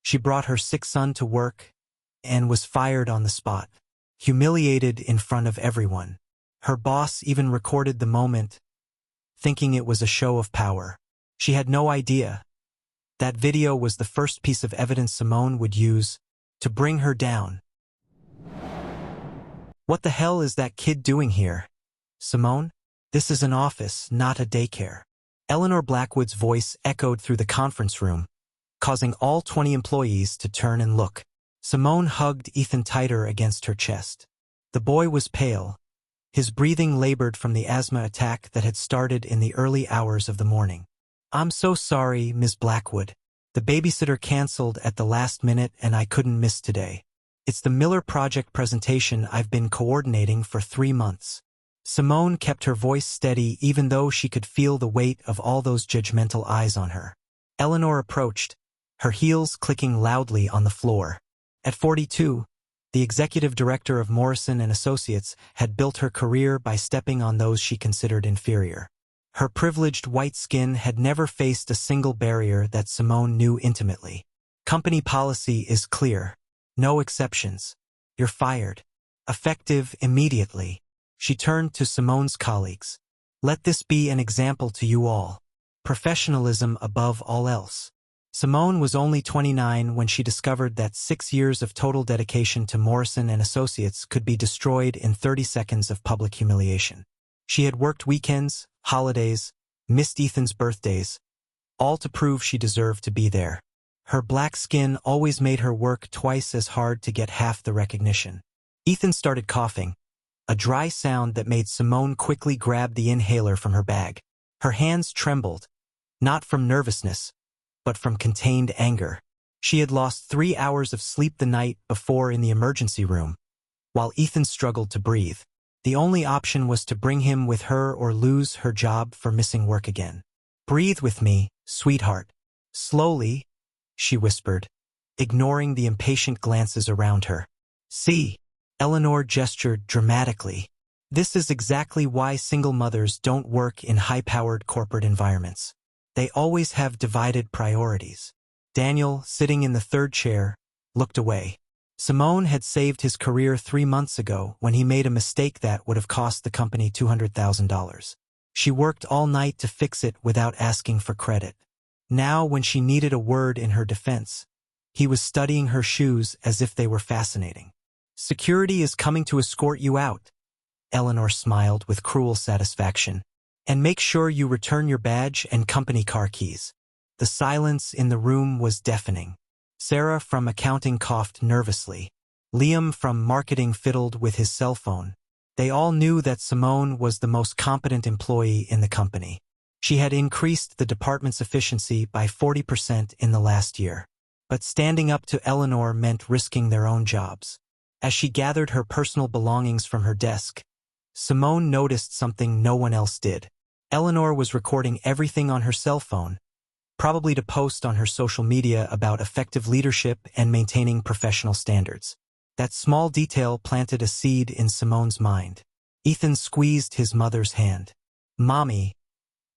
She brought her sick son to work and was fired on the spot, humiliated in front of everyone. Her boss even recorded the moment, thinking it was a show of power. She had no idea that video was the first piece of evidence Simone would use to bring her down. "What the hell is that kid doing here, Simone? This is an office, not a daycare." Eleanor Blackwood's voice echoed through the conference room, causing all 20 employees to turn and look. Simone hugged Ethan tighter against her chest. The boy was pale. His breathing labored from the asthma attack that had started in the early hours of the morning. "I'm so sorry, Ms. Blackwood. The babysitter canceled at the last minute and I couldn't miss today. It's the Miller Project presentation I've been coordinating for 3 months." Simone kept her voice steady even though she could feel the weight of all those judgmental eyes on her. Eleanor approached, her heels clicking loudly on the floor. At 42, the executive director of Morrison & Associates had built her career by stepping on those she considered inferior. Her privileged white skin had never faced a single barrier that Simone knew intimately. "Company policy is clear. No exceptions. You're fired. Effective immediately." She turned to Simone's colleagues. "Let this be an example to you all. Professionalism above all else." Simone was only 29 when she discovered that 6 years of total dedication to Morrison & Associates could be destroyed in 30 seconds of public humiliation. She had worked weekends, holidays, missed Ethan's birthdays, all to prove she deserved to be there. Her black skin always made her work twice as hard to get half the recognition. Ethan started coughing, a dry sound that made Simone quickly grab the inhaler from her bag. Her hands trembled, not from nervousness, but from contained anger. She had lost 3 hours of sleep the night before in the emergency room, while Ethan struggled to breathe. The only option was to bring him with her or lose her job for missing work again. "Breathe with me, sweetheart. Slowly," she whispered, ignoring the impatient glances around her. "See," Eleanor gestured dramatically. "This is exactly why single mothers don't work in high-powered corporate environments. They always have divided priorities." Daniel, sitting in the third chair, looked away. Simone had saved his career 3 months ago when he made a mistake that would have cost the company $200,000. She worked all night to fix it without asking for credit. Now, when she needed a word in her defense, he was studying her shoes as if they were fascinating. "Security is coming to escort you out," Eleanor smiled with cruel satisfaction. "And make sure you return your badge and company car keys." The silence in the room was deafening. Sarah from accounting coughed nervously. Liam from marketing fiddled with his cell phone. They all knew that Simone was the most competent employee in the company. She had increased the department's efficiency by 40% in the last year. But standing up to Eleanor meant risking their own jobs. As she gathered her personal belongings from her desk, Simone noticed something no one else did. Eleanor was recording everything on her cell phone, probably to post on her social media about effective leadership and maintaining professional standards. That small detail planted a seed in Simone's mind. Ethan squeezed his mother's hand. "Mommy,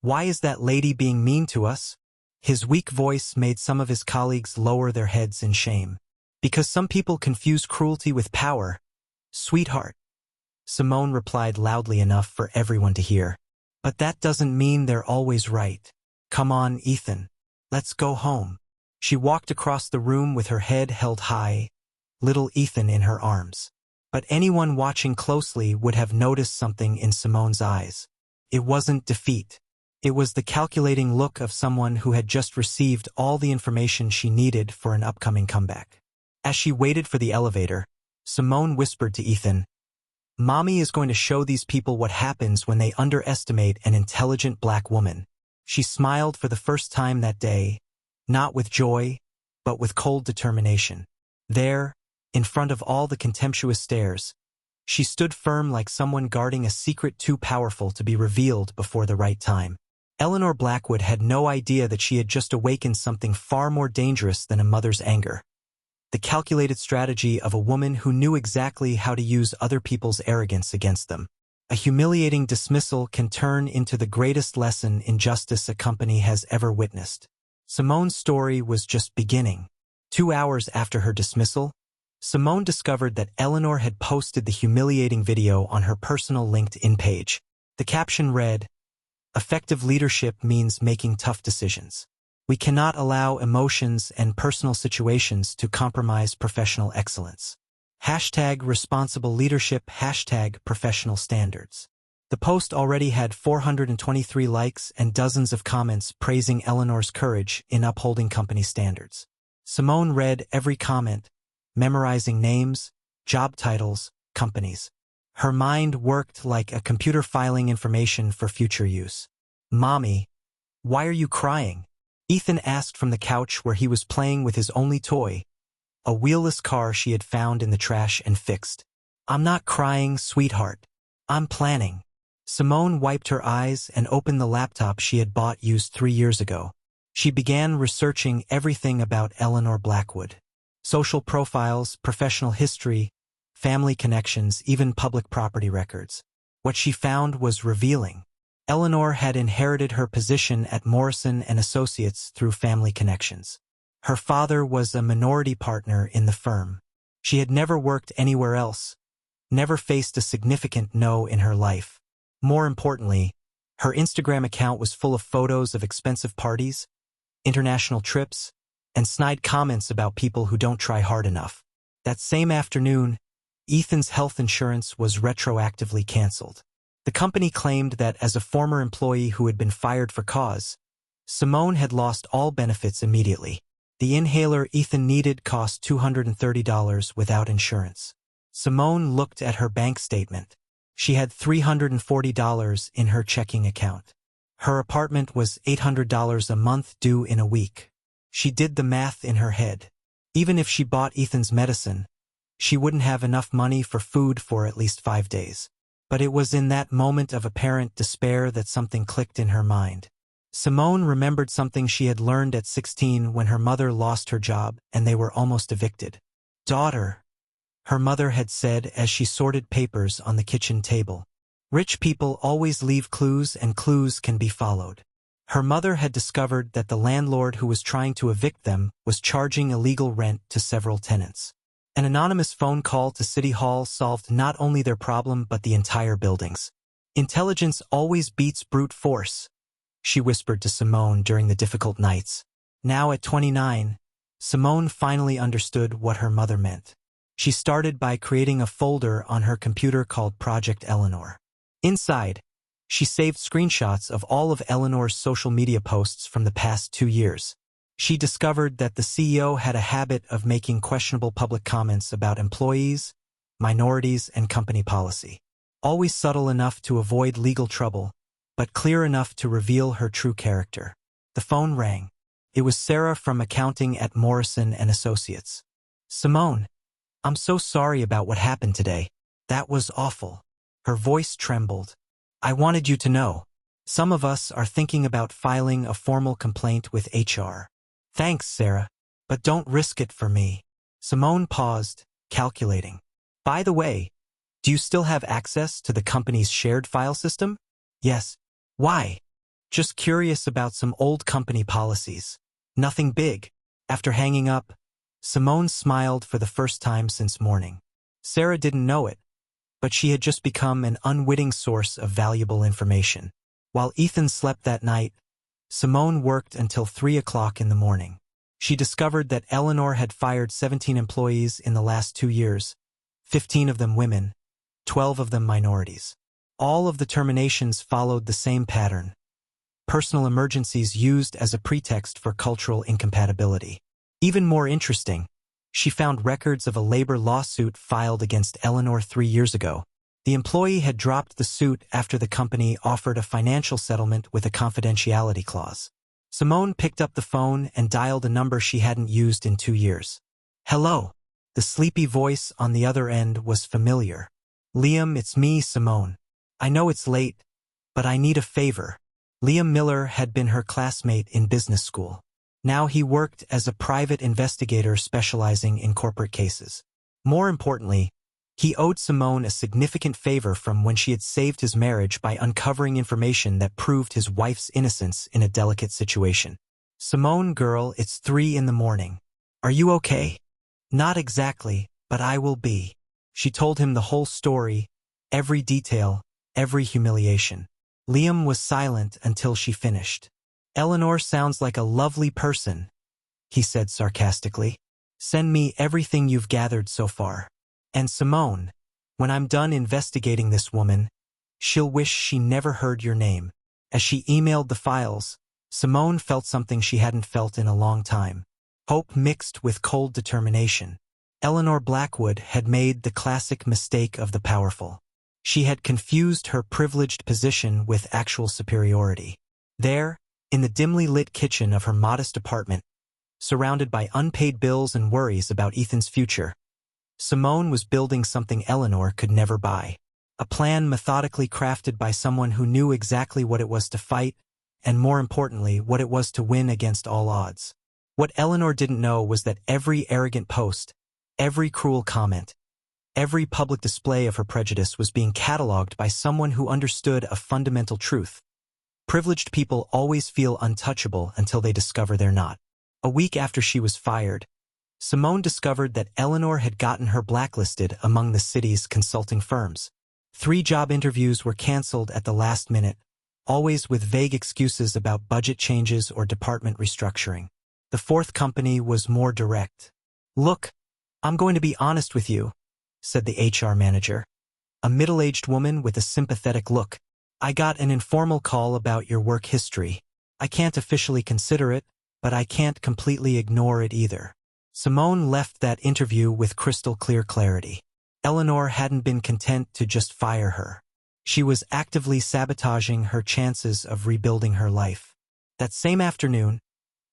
why is that lady being mean to us?" His weak voice made some of his colleagues lower their heads in shame. "Because some people confuse cruelty with power, sweetheart," Simone replied loudly enough for everyone to hear. "But that doesn't mean they're always right. Come on, Ethan. Let's go home." She walked across the room with her head held high, little Ethan in her arms. But anyone watching closely would have noticed something in Simone's eyes. It wasn't defeat. It was the calculating look of someone who had just received all the information she needed for an upcoming comeback. As she waited for the elevator, Simone whispered to Ethan, "Mommy is going to show these people what happens when they underestimate an intelligent black woman." She smiled for the first time that day, not with joy, but with cold determination. There, in front of all the contemptuous stares, she stood firm like someone guarding a secret too powerful to be revealed before the right time. Eleanor Blackwood had no idea that she had just awakened something far more dangerous than a mother's anger. The calculated strategy of a woman who knew exactly how to use other people's arrogance against them. A humiliating dismissal can turn into the greatest lesson in justice a company has ever witnessed. Simone's story was just beginning. 2 hours after her dismissal, Simone discovered that Eleanor had posted the humiliating video on her personal LinkedIn page. The caption read, "Effective leadership means making tough decisions. We cannot allow emotions and personal situations to compromise professional excellence. #responsible leadership, #professional standards." The post already had 423 likes and dozens of comments praising Eleanor's courage in upholding company standards. Simone read every comment, memorizing names, job titles, companies. Her mind worked like a computer filing information for future use. "Mommy, why are you crying?" Ethan asked from the couch where he was playing with his only toy, a wheelless car she had found in the trash and fixed. "I'm not crying, sweetheart. I'm planning." Simone wiped her eyes and opened the laptop she had bought used 3 years ago. She began researching everything about Eleanor Blackwood. Social profiles, professional history, family connections, even public property records. What she found was revealing. Eleanor had inherited her position at Morrison & Associates through family connections. Her father was a minority partner in the firm. She had never worked anywhere else, never faced a significant no in her life. More importantly, her Instagram account was full of photos of expensive parties, international trips, and snide comments about people who don't try hard enough. That same afternoon, Ethan's health insurance was retroactively canceled. The company claimed that as a former employee who had been fired for cause, Simone had lost all benefits immediately. The inhaler Ethan needed cost $230 without insurance. Simone looked at her bank statement. She had $340 in her checking account. Her apartment was $800 a month due in a week. She did the math in her head. Even if she bought Ethan's medicine, she wouldn't have enough money for food for at least 5 days. But it was in that moment of apparent despair that something clicked in her mind. Simone remembered something she had learned at 16 when her mother lost her job and they were almost evicted. "Daughter," her mother had said as she sorted papers on the kitchen table, "rich people always leave clues and clues can be followed." Her mother had discovered that the landlord who was trying to evict them was charging illegal rent to several tenants. An anonymous phone call to City Hall solved not only their problem but the entire building's. "Intelligence always beats brute force," she whispered to Simone during the difficult nights. Now at 29, Simone finally understood what her mother meant. She started by creating a folder on her computer called Project Eleanor. Inside, she saved screenshots of all of Eleanor's social media posts from the past 2 years. She discovered that the CEO had a habit of making questionable public comments about employees, minorities, and company policy. Always subtle enough to avoid legal trouble, but clear enough to reveal her true character. The phone rang. It was Sarah from accounting at Morrison & Associates. "Simone, I'm so sorry about what happened today. That was awful." Her voice trembled. "I wanted you to know. Some of us are thinking about filing a formal complaint with HR." "Thanks, Sarah, but don't risk it for me." Simone paused, calculating. "By the way, do you still have access to the company's shared file system?" "Yes." "Why?" "Just curious about some old company policies. Nothing big." After hanging up, Simone smiled for the first time since morning. Sarah didn't know it, but she had just become an unwitting source of valuable information. While Ethan slept that night, Simone worked until 3 o'clock in the morning. She discovered that Eleanor had fired 17 employees in the last 2 years, 15 of them women, 12 of them minorities. All of the terminations followed the same pattern: personal emergencies used as a pretext for cultural incompatibility. Even more interesting, she found records of a labor lawsuit filed against Eleanor 3 years ago. The employee had dropped the suit after the company offered a financial settlement with a confidentiality clause. Simone picked up the phone and dialed a number she hadn't used in 2 years. "Hello." The sleepy voice on the other end was familiar. "Liam, it's me, Simone. I know it's late, but I need a favor." Liam Miller had been her classmate in business school. Now he worked as a private investigator specializing in corporate cases. More importantly, he owed Simone a significant favor from when she had saved his marriage by uncovering information that proved his wife's innocence in a delicate situation. "Simone, girl, it's 3 in the morning. Are you okay? Not exactly, but I will be. She told him the whole story, every detail, every humiliation. Liam was silent until she finished. Eleanor sounds like a lovely person, he said sarcastically. Send me everything you've gathered so far. And Simone, when I'm done investigating this woman, she'll wish she never heard your name. As she emailed the files, Simone felt something she hadn't felt in a long time. Hope mixed with cold determination. Eleanor Blackwood had made the classic mistake of the powerful. She had confused her privileged position with actual superiority. There, in the dimly lit kitchen of her modest apartment, surrounded by unpaid bills and worries about Ethan's future, Simone was building something Eleanor could never buy. A plan methodically crafted by someone who knew exactly what it was to fight, and more importantly, what it was to win against all odds. What Eleanor didn't know was that every arrogant post, every cruel comment, every public display of her prejudice was being cataloged by someone who understood a fundamental truth. Privileged people always feel untouchable until they discover they're not. A week after she was fired, Simone discovered that Eleanor had gotten her blacklisted among the city's consulting firms. 3 job interviews were canceled at the last minute, always with vague excuses about budget changes or department restructuring. The 4th company was more direct. Look, I'm going to be honest with you, said the HR manager, a middle-aged woman with a sympathetic look. I got an informal call about your work history. I can't officially consider it, but I can't completely ignore it either. Simone left that interview with crystal clear clarity. Eleanor hadn't been content to just fire her. She was actively sabotaging her chances of rebuilding her life. That same afternoon,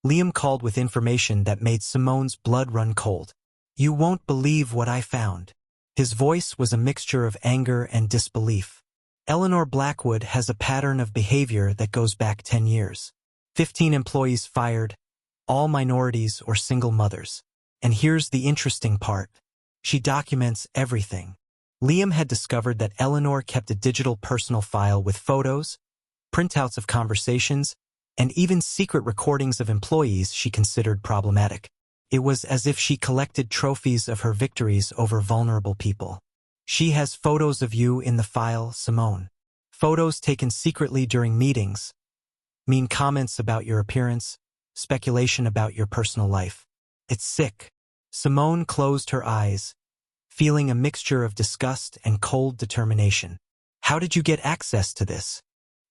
Liam called with information that made Simone's blood run cold. You won't believe what I found. His voice was a mixture of anger and disbelief. Eleanor Blackwood has a pattern of behavior that goes back 10 years. 15 employees fired, all minorities or single mothers. And here's the interesting part. She documents everything. Liam had discovered that Eleanor kept a digital personal file with photos, printouts of conversations, and even secret recordings of employees she considered problematic. It was as if she collected trophies of her victories over vulnerable people. She has photos of you in the file, Simone. Photos taken secretly during meetings, mean comments about your appearance, speculation about your personal life. It's sick. Simone closed her eyes, feeling a mixture of disgust and cold determination. How did you get access to this?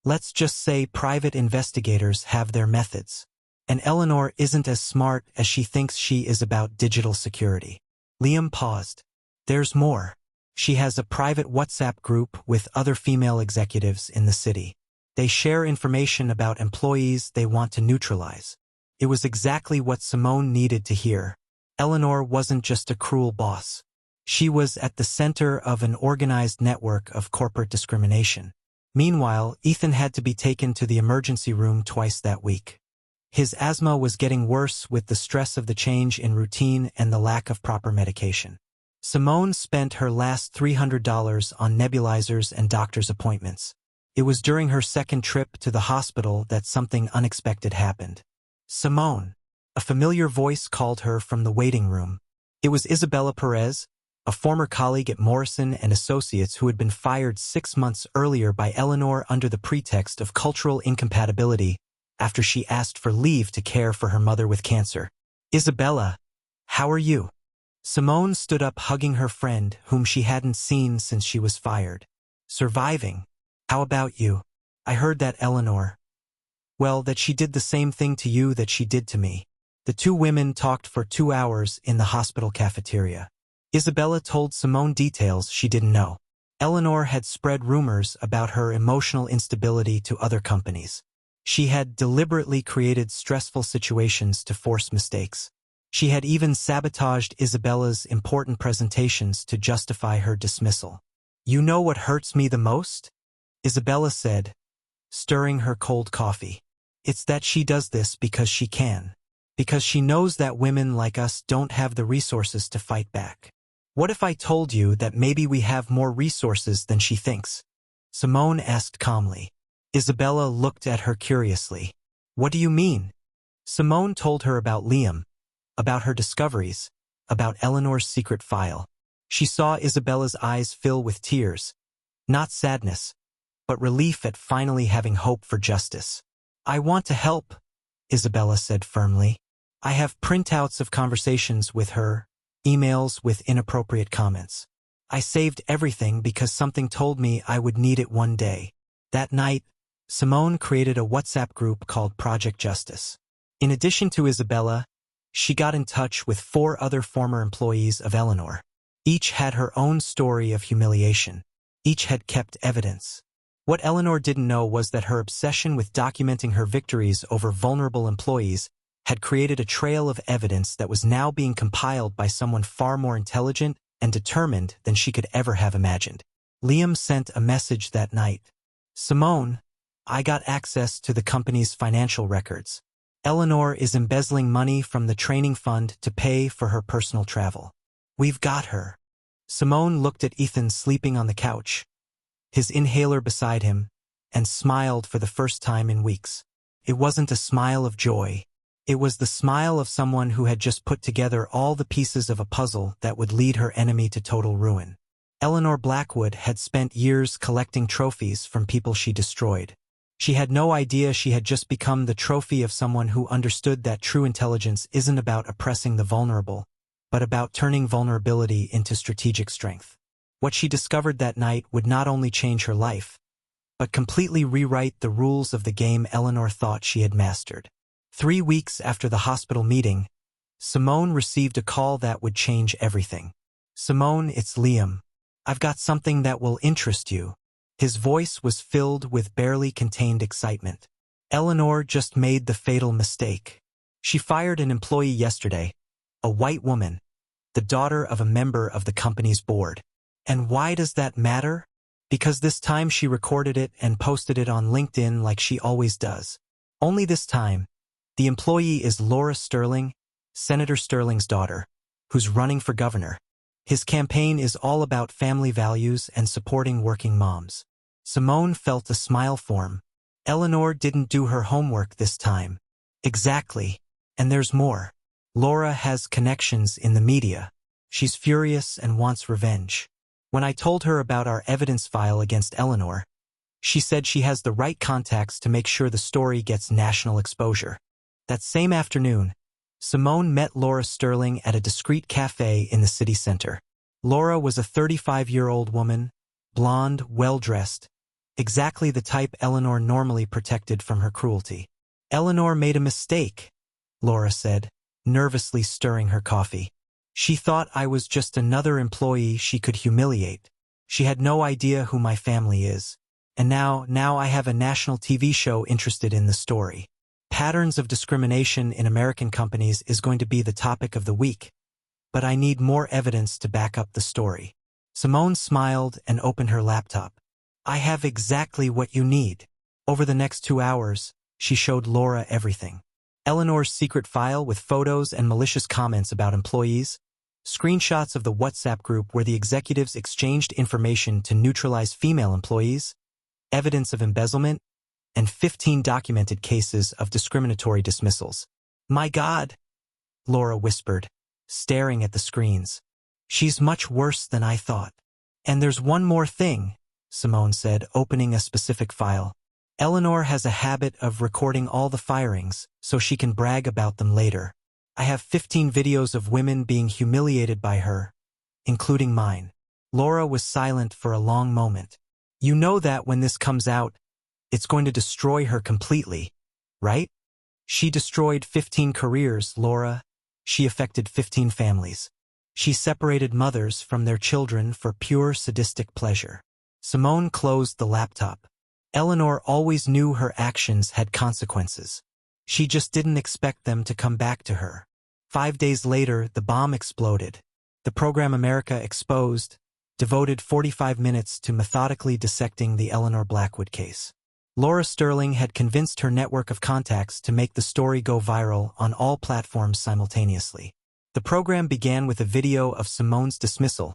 Let's just say private investigators have their methods. And Eleanor isn't as smart as she thinks she is about digital security. Liam paused. There's more. She has a private WhatsApp group with other female executives in the city. They share information about employees they want to neutralize. It was exactly what Simone needed to hear. Eleanor wasn't just a cruel boss. She was at the center of an organized network of corporate discrimination. Meanwhile, Ethan had to be taken to the emergency room twice that week. His asthma was getting worse with the stress of the change in routine and the lack of proper medication. Simone spent her last $300 on nebulizers and doctor's appointments. It was during her second trip to the hospital that something unexpected happened. Simone. A familiar voice called her from the waiting room. It was Isabella Perez, a former colleague at Morrison and Associates who had been fired 6 months earlier by Eleanor under the pretext of cultural incompatibility after she asked for leave to care for her mother with cancer. Isabella, how are you? Simone stood up hugging her friend whom she hadn't seen since she was fired. Surviving. How about you? I heard that Eleanor. Well, that she did the same thing to you that she did to me. The 2 women talked for 2 hours in the hospital cafeteria. Isabella told Simone details she didn't know. Eleanor had spread rumors about her emotional instability to other companies. She had deliberately created stressful situations to force mistakes. She had even sabotaged Isabella's important presentations to justify her dismissal. You know what hurts me the most? Isabella said, stirring her cold coffee. It's that she does this because she can. Because she knows that women like us don't have the resources to fight back. What if I told you that maybe we have more resources than she thinks? Simone asked calmly. Isabella looked at her curiously. What do you mean? Simone told her about Liam, about her discoveries, about Eleanor's secret file. She saw Isabella's eyes fill with tears, not sadness, but relief at finally having hope for justice. "I want to help," Isabella said firmly. "I have printouts of conversations with her, emails with inappropriate comments. I saved everything because something told me I would need it one day." That night, Simone created a WhatsApp group called Project Justice. In addition to Isabella, she got in touch with 4 other former employees of Eleanor. Each had her own story of humiliation. Each had kept evidence. What Eleanor didn't know was that her obsession with documenting her victories over vulnerable employees had created a trail of evidence that was now being compiled by someone far more intelligent and determined than she could ever have imagined. Liam sent a message that night. "Simone, I got access to the company's financial records. Eleanor is embezzling money from the training fund to pay for her personal travel. We've got her." Simone looked at Ethan sleeping on the couch, his inhaler beside him, and smiled for the first time in weeks. It wasn't a smile of joy. It was the smile of someone who had just put together all the pieces of a puzzle that would lead her enemy to total ruin. Eleanor Blackwood had spent years collecting trophies from people she destroyed. She had no idea she had just become the trophy of someone who understood that true intelligence isn't about oppressing the vulnerable, but about turning vulnerability into strategic strength. What she discovered that night would not only change her life, but completely rewrite the rules of the game Eleanor thought she had mastered. 3 weeks after the hospital meeting, Simone received a call that would change everything. "Simone, it's Liam. I've got something that will interest you." His voice was filled with barely contained excitement. Eleanor just made the fatal mistake. She fired an employee yesterday, a white woman, the daughter of a member of the company's board. And why does that matter? Because this time she recorded it and posted it on LinkedIn like she always does. Only this time, the employee is Laura Sterling, Senator Sterling's daughter, who's running for governor. His campaign is all about family values and supporting working moms. Simone felt a smile form. Eleanor didn't do her homework this time. Exactly. And there's more. Laura has connections in the media. She's furious and wants revenge. When I told her about our evidence file against Eleanor, she said she has the right contacts to make sure the story gets national exposure. That same afternoon, Simone met Laura Sterling at a discreet cafe in the city center. Laura was a 35-year-old woman, blonde, well-dressed, exactly the type Eleanor normally protected from her cruelty. "Eleanor made a mistake," Laura said, nervously stirring her coffee. "She thought I was just another employee she could humiliate. She had no idea who my family is. And now I have a national TV show interested in the story. Patterns of discrimination in American companies is going to be the topic of the week, but I need more evidence to back up the story." Simone smiled and opened her laptop. "I have exactly what you need." Over the next 2 hours, she showed Laura everything. Eleanor's secret file with photos and malicious comments about employees, screenshots of the WhatsApp group where the executives exchanged information to neutralize female employees, evidence of embezzlement, and 15 documented cases of discriminatory dismissals. "My God," Laura whispered, staring at the screens. "She's much worse than I thought." "And there's one more thing," Simone said, opening a specific file. "Eleanor has a habit of recording all the firings so she can brag about them later. I have 15 videos of women being humiliated by her, including mine." Laura was silent for a long moment. "You know that when this comes out, it's going to destroy her completely, right?" "She destroyed 15 careers, Laura. She affected 15 families. She separated mothers from their children for pure sadistic pleasure." Simone closed the laptop. Eleanor always knew her actions had consequences. She just didn't expect them to come back to her. 5 days later, the bomb exploded. The program America Exposed devoted 45 minutes to methodically dissecting the Eleanor Blackwood case. Laura Sterling had convinced her network of contacts to make the story go viral on all platforms simultaneously. The program began with a video of Simone's dismissal,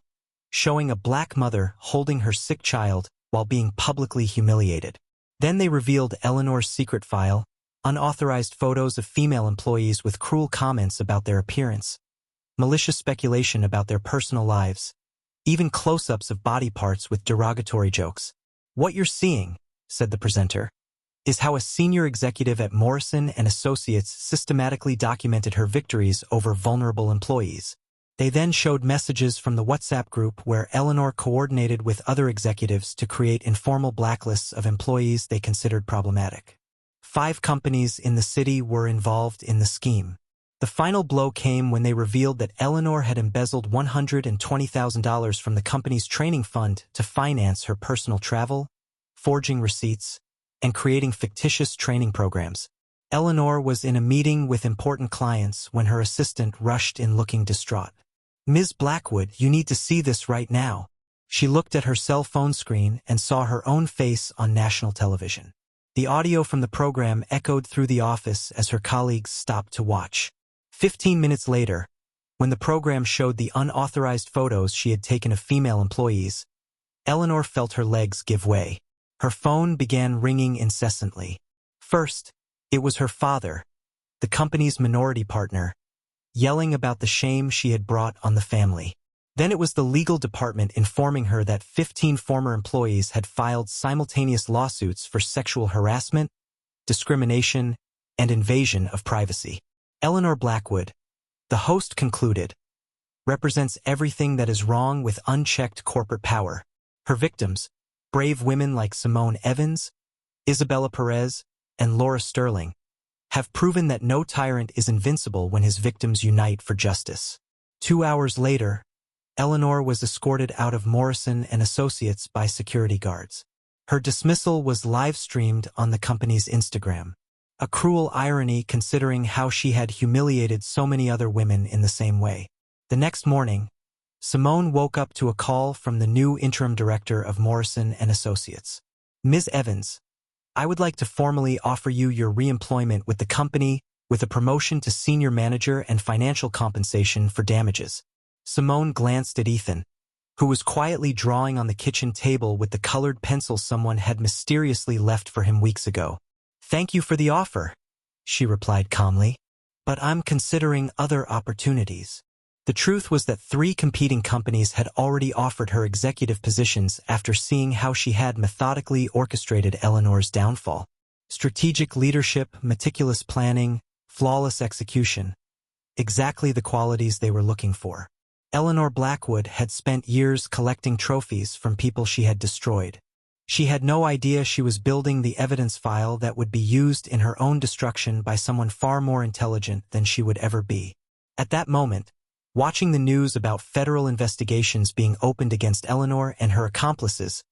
showing a black mother holding her sick child while being publicly humiliated. Then they revealed Eleanor's secret file, unauthorized photos of female employees with cruel comments about their appearance, malicious speculation about their personal lives, even close-ups of body parts with derogatory jokes. "What you're seeing," said the presenter, "is how a senior executive at Morrison & Associates systematically documented her victories over vulnerable employees." They then showed messages from the WhatsApp group where Eleanor coordinated with other executives to create informal blacklists of employees they considered problematic. 5 companies in the city were involved in the scheme. The final blow came when they revealed that Eleanor had embezzled $120,000 from the company's training fund to finance her personal travel, forging receipts, and creating fictitious training programs. Eleanor was in a meeting with important clients when her assistant rushed in looking distraught. "Ms. Blackwood, you need to see this right now." She looked at her cell phone screen and saw her own face on national television. The audio from the program echoed through the office as her colleagues stopped to watch. 15 minutes later, when the program showed the unauthorized photos she had taken of female employees, Eleanor felt her legs give way. Her phone began ringing incessantly. First, it was her father, the company's minority partner, yelling about the shame she had brought on the family. Then it was the legal department informing her that 15 former employees had filed simultaneous lawsuits for sexual harassment, discrimination, and invasion of privacy. Eleanor Blackwood, the host concluded, represents everything that is wrong with unchecked corporate power. Her victims, brave women like Simone Evans, Isabella Perez, and Laura Sterling, have proven that no tyrant is invincible when his victims unite for justice. 2 hours later, Eleanor was escorted out of Morrison & Associates by security guards. Her dismissal was live-streamed on the company's Instagram. A cruel irony considering how she had humiliated so many other women in the same way. The next morning, Simone woke up to a call from the new interim director of Morrison & Associates. "Ms. Evans, I would like to formally offer you your re-employment with the company with a promotion to senior manager and financial compensation for damages." Simone glanced at Ethan, who was quietly drawing on the kitchen table with the colored pencil someone had mysteriously left for him weeks ago. "Thank you for the offer," she replied calmly, "but I'm considering other opportunities." The truth was that 3 competing companies had already offered her executive positions after seeing how she had methodically orchestrated Eleanor's downfall. Strategic leadership, meticulous planning, flawless execution. Exactly the qualities they were looking for. Eleanor Blackwood had spent years collecting trophies from people she had destroyed. She had no idea she was building the evidence file that would be used in her own destruction by someone far more intelligent than she would ever be. At that moment, watching the news about federal investigations being opened against Eleanor and her accomplices,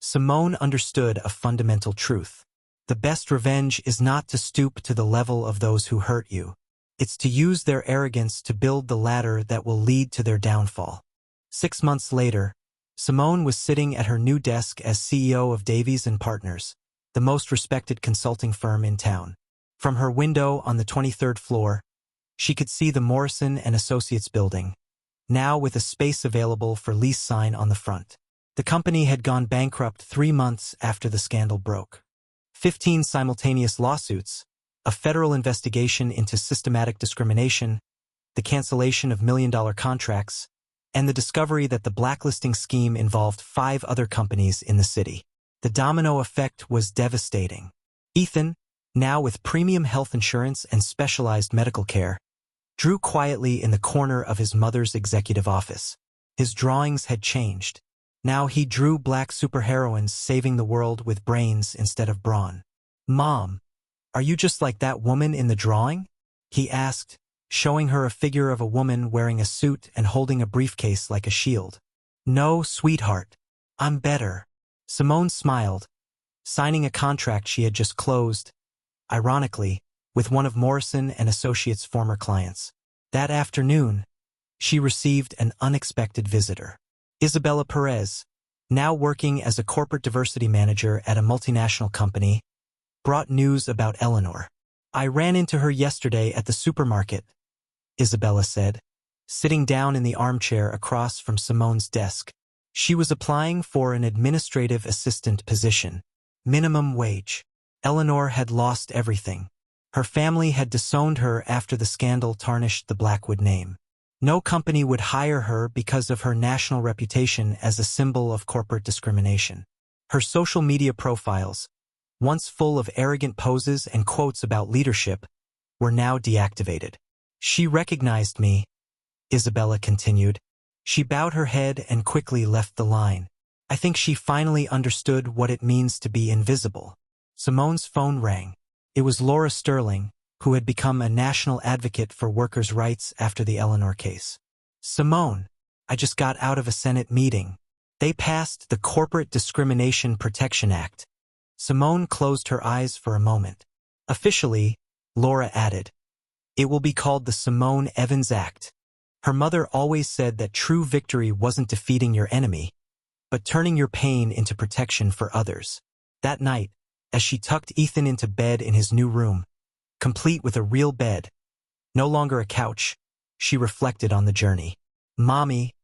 Simone understood a fundamental truth. The best revenge is not to stoop to the level of those who hurt you. It's to use their arrogance to build the ladder that will lead to their downfall. 6 months later, Simone was sitting at her new desk as CEO of Davies & Partners, the most respected consulting firm in town. From her window on the 23rd floor, she could see the Morrison & Associates building, now with a space available for lease sign on the front. The company had gone bankrupt 3 months after the scandal broke. 15 simultaneous lawsuits, a federal investigation into systematic discrimination, the cancellation of million-dollar contracts, and the discovery that the blacklisting scheme involved 5 other companies in the city. The domino effect was devastating. Ethan, now with premium health insurance and specialized medical care, drew quietly in the corner of his mother's executive office. His drawings had changed. Now he drew black superheroines saving the world with brains instead of brawn. "Mom, are you just like that woman in the drawing?" he asked, showing her a figure of a woman wearing a suit and holding a briefcase like a shield. "No, sweetheart, I'm better." Simone smiled, signing a contract she had just closed, ironically, with one of Morrison & Associates' former clients. That afternoon, she received an unexpected visitor. Isabella Perez, now working as a corporate diversity manager at a multinational company, brought news about Eleanor. "I ran into her yesterday at the supermarket," Isabella said, sitting down in the armchair across from Simone's desk. She was applying for an administrative assistant position, minimum wage. Eleanor had lost everything. Her family had disowned her after the scandal tarnished the Blackwood name. No company would hire her because of her national reputation as a symbol of corporate discrimination. Her social media profiles, once full of arrogant poses and quotes about leadership, were now deactivated. She recognized me, Isabella continued. She bowed her head and quickly left the line. I think she finally understood what it means to be invisible. Simone's phone rang. It was Laura Sterling, who had become a national advocate for workers' rights after the Eleanor case. Simone, I just got out of a Senate meeting. They passed the Corporate Discrimination Protection Act. Simone closed her eyes for a moment. Officially, Laura added, it will be called the Simone Evans Act. Her mother always said that true victory wasn't defeating your enemy, but turning your pain into protection for others. That night, as she tucked Ethan into bed in his new room, complete with a real bed, no longer a couch, she reflected on the journey. Mommy,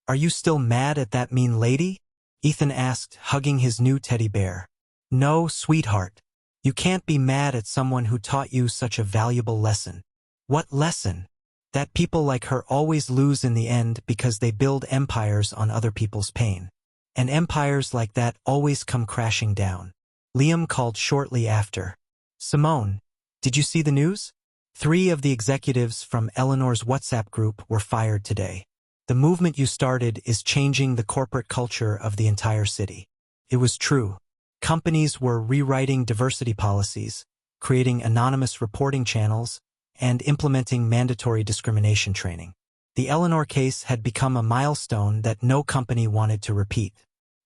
are you still mad at that mean lady? Ethan asked, hugging his new teddy bear. No, sweetheart. You can't be mad at someone who taught you such a valuable lesson. What lesson? That people like her always lose in the end because they build empires on other people's pain. And empires like that always come crashing down. Liam called shortly after. Simone, did you see the news? 3 of the executives from Eleanor's WhatsApp group were fired today. The movement you started is changing the corporate culture of the entire city. It was true. Companies were rewriting diversity policies, creating anonymous reporting channels, and implementing mandatory discrimination training. The Eleanor case had become a milestone that no company wanted to repeat.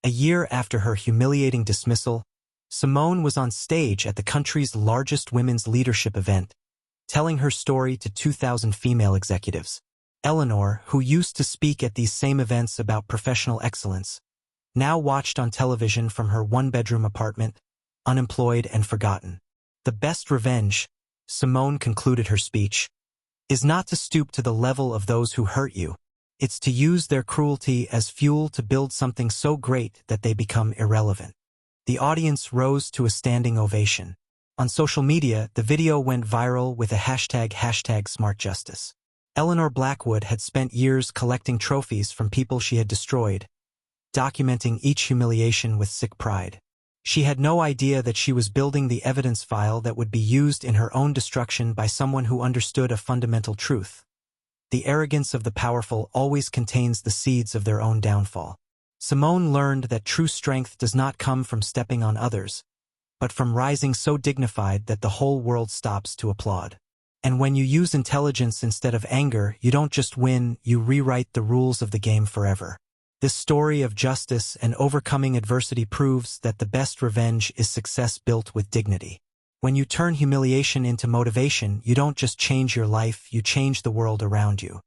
A year after her humiliating dismissal, Simone was on stage at the country's largest women's leadership event, telling her story to 2,000 female executives. Eleanor, who used to speak at these same events about professional excellence, now watched on television from her one-bedroom apartment, unemployed and forgotten. The best revenge, Simone concluded her speech, is not to stoop to the level of those who hurt you. It's to use their cruelty as fuel to build something so great that they become irrelevant. The audience rose to a standing ovation. On social media, the video went viral with a hashtag #SmartJustice. Eleanor Blackwood had spent years collecting trophies from people she had destroyed, documenting each humiliation with sick pride. She had no idea that she was building the evidence file that would be used in her own destruction by someone who understood a fundamental truth. The arrogance of the powerful always contains the seeds of their own downfall. Simone learned that true strength does not come from stepping on others, but from rising so dignified that the whole world stops to applaud. And when you use intelligence instead of anger, you don't just win, you rewrite the rules of the game forever. This story of justice and overcoming adversity proves that the best revenge is success built with dignity. When you turn humiliation into motivation, you don't just change your life, you change the world around you.